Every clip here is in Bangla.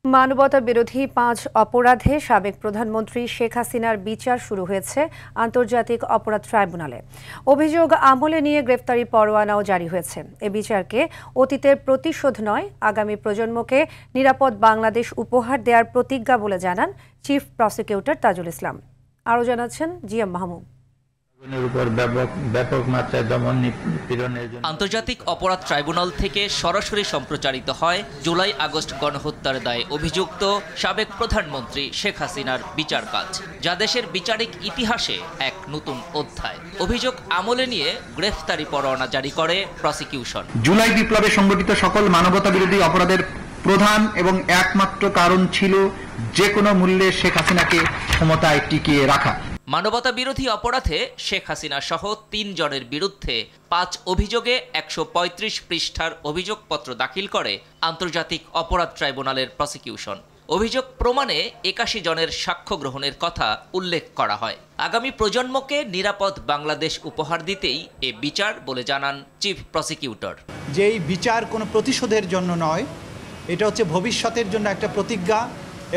মানবতা বিরোধী ৫ অপরাধে সাবেক প্রধানমন্ত্রী শেখ হাসিনার বিচার শুরু হয়েছে আন্তর্জাতিক অপরাধ ট্রাইব্যুনালে। অভিযোগ আমলে নিয়ে গ্রেফতারি পরোয়ানাও জারি হয়েছে। এ বিচারকে অতীতের প্রতিশোধ নয়, আগামী প্রজন্মকে নিরাপদ বাংলাদেশ উপহার দেওয়ার প্রতিজ্ঞা বলে জানান চিফ প্রসিকিউটর তাজুল ইসলাম। আরও জানাচ্ছেন জিএম মাহমুদ। আন্তর্জাতিক অপরাধ ট্রাইব্যুনাল থেকে সরাসরি সম্প্রচারিত হয় জুলাই আগস্ট গণহত্যার দায়ে অভিযুক্ত সাবেক প্রধানমন্ত্রী শেখ হাসিনার বিচার কাজ, যা দেশের বিচারিক ইতিহাসে এক নতুন অধ্যায়। অভিযোগ আমলে নিয়ে গ্রেফতারি পরোয়ানা জারি করে প্রসিকিউশন। জুলাই বিপ্লবে সংগঠিত সকল মানবতা বিরোধী অপরাধের প্রধান এবং একমাত্র কারণ ছিল যে কোনো মূল্যে শেখ হাসিনাকে ক্ষমতায় টিকিয়ে রাখা। মানবতা বিরোধী অপরাধে শেখ হাসিনা সহ ৩ জনের বিরুদ্ধে ৫ অভিযোগে ১৩৫ পৃষ্ঠার অভিযোগপত্র দাখিল করে আন্তর্জাতিক অপরাধ ট্রাইব্যুনালের প্রসিকিউশন। অভিযোগ প্রমাণে ৮১ জনের সাক্ষ্য গ্রহণের কথা উল্লেখ করা হয়। আগামী প্রজন্মকে নিরাপদ বাংলাদেশ উপহার দিতেই এ বিচার বলে জানান চিফ প্রসিকিউটর। যেই বিচার কোনো প্রতিশোধের জন্য নয়, এটা হচ্ছে ভবিষ্যতের জন্য একটা প্রতিজ্ঞা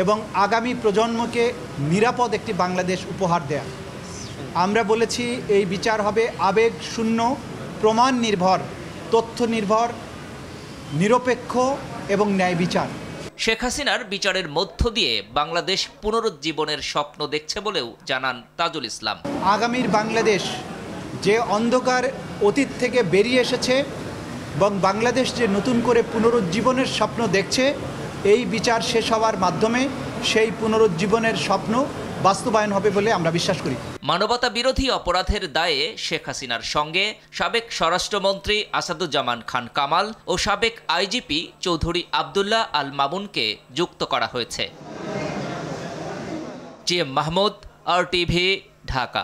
এবং আগামী প্রজন্মকে নিরাপদ একটি বাংলাদেশ উপহার দেয়া। আমরা বলেছি এই বিচার হবে আবেগ শূন্য, প্রমাণ নির্ভর, তথ্য নির্ভর, নিরপেক্ষ এবং ন্যায় বিচার। শেখ হাসিনার বিচারের মধ্য দিয়ে বাংলাদেশ পুনরুজ্জীবনের স্বপ্ন দেখছে বলেও জানান তাজুল ইসলাম। আগামীর বাংলাদেশ যে অন্ধকার অতীত থেকে বেরিয়ে এসেছে এবং বাংলাদেশ যে নতুন করে পুনরুজ্জীবনের স্বপ্ন দেখছে, এই বিচার শেষ হওয়ার মাধ্যমে সেই পুনরুজ্জীবনের স্বপ্ন বাস্তবায়ন হবে বলে আমরা বিশ্বাস করি। মানবতা বিরোধী অপরাধের দায়ে শেখ হাসিনার সঙ্গে সাবেক স্বরাষ্ট্রমন্ত্রী আসাদুজ্জামান খান কামাল ও সাবেক আইজিপি চৌধুরী আবদুল্লাহ আল মামুনকে যুক্ত করা হয়েছে। GM Mahmud, RTV, Dhaka.